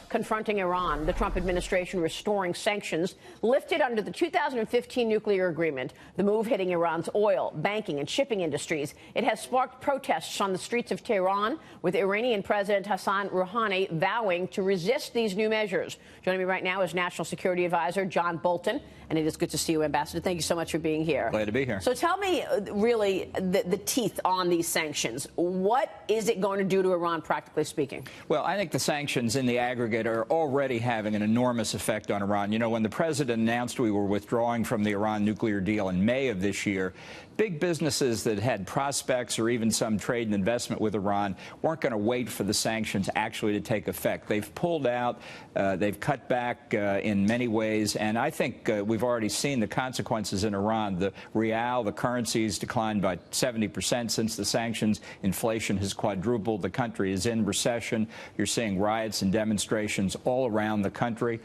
confronting Iran. The Trump administration restoring sanctions lifted under the 2015 nuclear agreement. The move hitting Iran's oil, banking, and shipping industries. It has sparked protests on the streets of Tehran, with Iranian President Hassan Rouhani vowing to resist these new measures. Joining me right now is National Security Advisor John Bolton, and it is good to see you, Ambassador. Thank you so much for being here. Glad to be here. So tell me, really, the teeth on these sanctions. What is it going to do to Iran, practically speaking? Well, I think the sanctions in the aggregate are already having an enormous effect on Iran. You know, when the president announced we were withdrawing from the Iran nuclear deal in May of this year, big businesses that had prospects or even some trade and investment with Iran weren't going to wait for the sanctions actually to take effect. They've pulled out, they've cut back in many ways, and I think we've already seen the consequences in Iran. The rial, the currency's declined by 70% since the sanctions. Inflation has quadrupled. The country is in recession. You're seeing riots and demonstrations all around the country,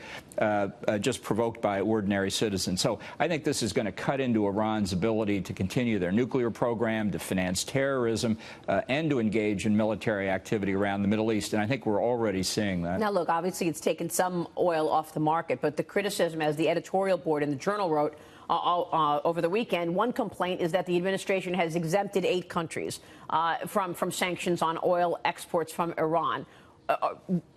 just provoked by ordinary citizens. So I think this is going to cut into Iran's ability to continue their nuclear program, to finance terrorism, and to engage in military activity around the Middle East. And I think we're already seeing that. Now, look, obviously it's taken some oil off the market, but the criticism, as the editorial board in the Journal wrote over the weekend, one complaint is that the administration has exempted 8 countries from sanctions on oil exports from Iran.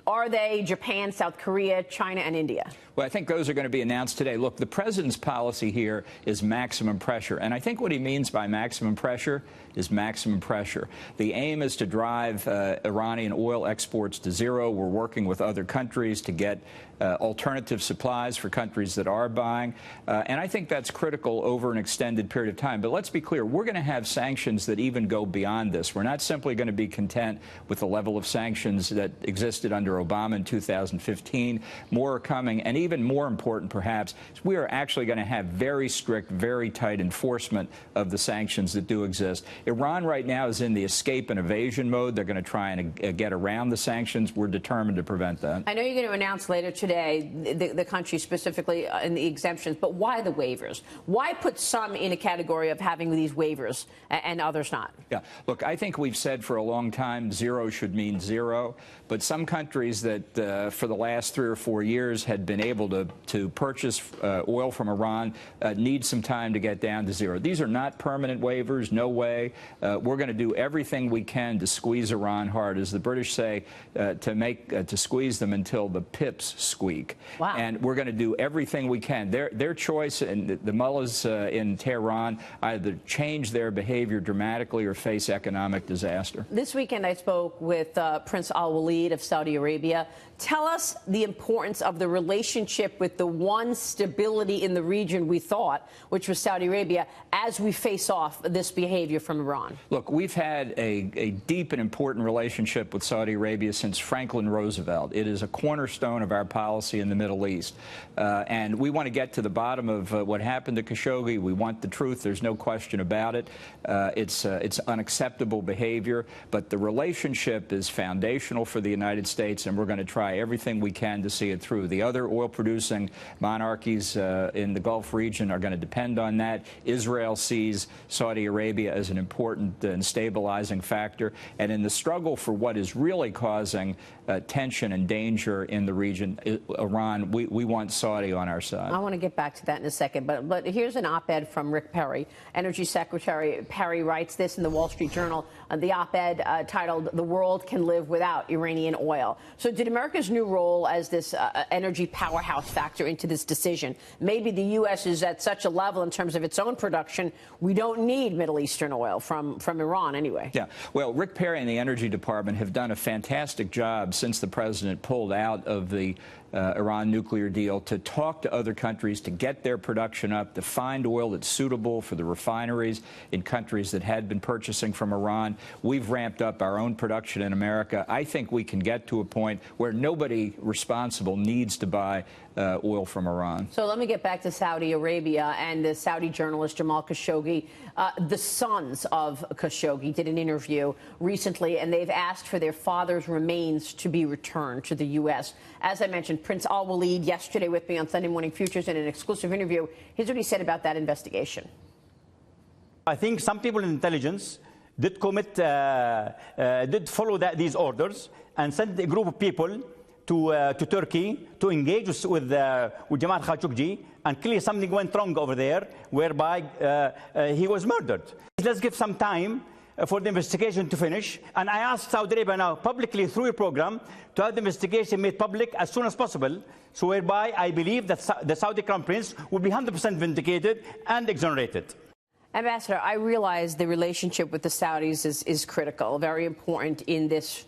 Are they Japan, South Korea, China, and India? Well, I think those are going to be announced today. Look, the president's policy here is maximum pressure. And I think what he means by maximum pressure is maximum pressure. The aim is to drive Iranian oil exports to zero. We're working with other countries to get alternative supplies for countries that are buying. And I think that's critical over an extended period of time. But let's be clear, we're going to have sanctions that even go beyond this. We're not simply going to be content with the level of sanctions that existed under Obama in 2015. More are coming, and even more important, perhaps, is we are actually going to have very strict, very tight enforcement of the sanctions that do exist. Iran right now is in the escape and evasion mode. They're going to try and get around the sanctions. We're determined to prevent that. I know you're going to announce later today the country specifically in the exemptions, but why the waivers? Why put some in a category of having these waivers and others not? Yeah, look, I think we've said for a long time zero should mean zero, but some countries that for the last 3 or 4 years had been able to purchase oil from Iran need some time to get down to zero. These are not permanent waivers, no way. We're going to do everything we can to squeeze Iran hard, as the British say, to squeeze them until the pips squeak. Wow. And we're going to do everything we can. Their choice, and the mullahs in Tehran, either change their behavior dramatically or face economic disaster. This weekend I spoke with Prince Al-Walid of Saudi Arabia. Tell us the importance of the relationship with the one stability in the region we thought, which was Saudi Arabia, as we face off this behavior from Iran. Look, we've had a deep and important relationship with Saudi Arabia since Franklin Roosevelt. It is a cornerstone of our policy in the Middle East. And we want to get to the bottom of what happened to Khashoggi. We want the truth. There's no question about it. It's unacceptable behavior. But the relationship is foundational for the United States, and we're going to try everything we can to see it through. The other oil-producing monarchies in the Gulf region are going to depend on that. Israel sees Saudi Arabia as an important and stabilizing factor. And in the struggle for what is really causing tension and danger in the region, Iran, we want Saudi on our side. I want to get back to that in a second, but here's an op-ed from Rick Perry. Energy Secretary Perry writes this in the Wall Street Journal, the op-ed titled, "The World Can Live Without Iranian Oil." So did America's new role as this energy powerhouse factor into this decision? Maybe the U.S. is at such a level in terms of its own production, we don't need Middle Eastern oil from Iran anyway. Yeah, well, Rick Perry and the Energy Department have done a fantastic job since the president pulled out of the Iran nuclear deal to talk to other countries, to get their production up, to find oil that's suitable for the refineries in countries that had been purchasing from Iran. We've ramped up our own production in America. I think we can get to a point where nobody responsible needs to buy oil from Iran. So let me get back to Saudi Arabia and the Saudi journalist Jamal Khashoggi. The sons of Khashoggi did an interview recently, and they've asked for their father's remains to be returned to the U.S. As I mentioned, Prince Al-Walid yesterday with me on Sunday Morning Futures in an exclusive interview. Here's what he said about that investigation. I think some people in intelligence did follow these orders and sent a group of people to Turkey to engage with Jamal Khashoggi, and clearly something went wrong over there, whereby he was murdered. Let's give some time for the investigation to finish, and I asked Saudi Arabia now publicly through your program to have the investigation made public as soon as possible, so whereby I believe that the Saudi Crown Prince will be 100% vindicated and exonerated. Ambassador, I realize the relationship with the Saudis is critical, very important in this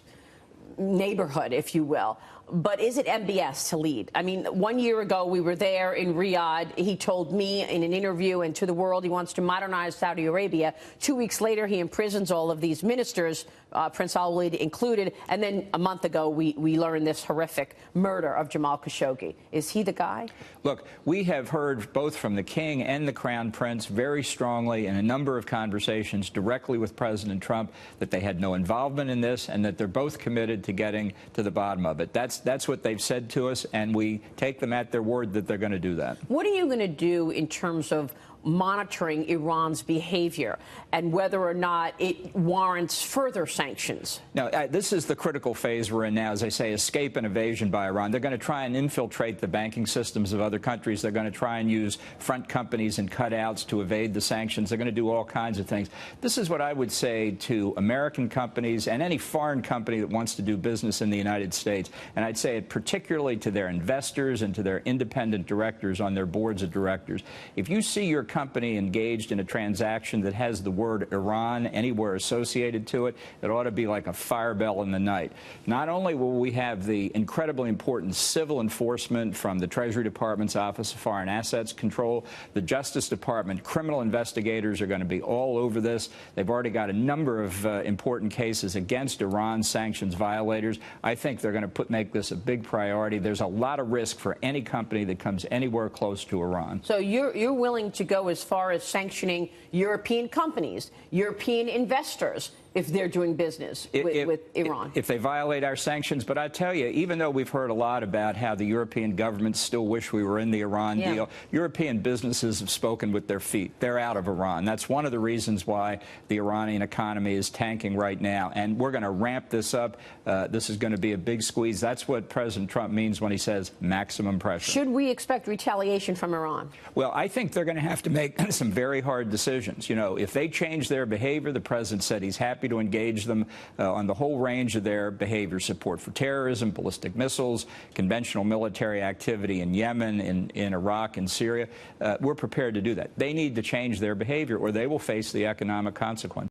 neighborhood, if you will. But is it MBS to lead? I mean, 1 year ago, we were there in Riyadh. He told me in an interview and to the world he wants to modernize Saudi Arabia. 2 weeks later, he imprisons all of these ministers, Prince Al-Walid included. And then a month ago, we learned this horrific murder of Jamal Khashoggi. Is he the guy? Look, we have heard both from the King and the Crown Prince very strongly in a number of conversations directly with President Trump that they had no involvement in this and that they're both committed to getting to the bottom of it. That's what they've said to us, and we take them at their word that they're going to do that. What are you going to do in terms of monitoring Iran's behavior and whether or not it warrants further sanctions? Now, this is the critical phase we're in now. As I say, escape and evasion by Iran. They're going to try and infiltrate the banking systems of other countries. They're going to try and use front companies and cutouts to evade the sanctions. They're going to do all kinds of things. This is what I would say to American companies and any foreign company that wants to do business in the United States. And I'd say it particularly to their investors and to their independent directors on their boards of directors. If you see your company engaged in a transaction that has the word Iran anywhere associated to it, it ought to be like a fire bell in the night. Not only will we have the incredibly important civil enforcement from the Treasury Department's Office of Foreign Assets Control, the Justice Department, criminal investigators are going to be all over this. They've already got a number of important cases against Iran sanctions violators. I think they're going to make this a big priority. There's a lot of risk for any company that comes anywhere close to Iran. So you're willing to go as far as sanctioning European companies, European investors, if they're doing business with Iran? If they violate our sanctions. But I tell you, even though we've heard a lot about how the European governments still wish we were in the Iran deal, European businesses have spoken with their feet. They're out of Iran. That's one of the reasons why the Iranian economy is tanking right now. And we're going to ramp this up. This is going to be a big squeeze. That's what President Trump means when he says maximum pressure. Should we expect retaliation from Iran? Well, I think they're going to have to make some very hard decisions. You know, if they change their behavior, the president said he's happy to engage them on the whole range of their behavior: support for terrorism, ballistic missiles, conventional military activity in Yemen, in Iraq, and Syria. We're prepared to do that. They need to change their behavior or they will face the economic consequences.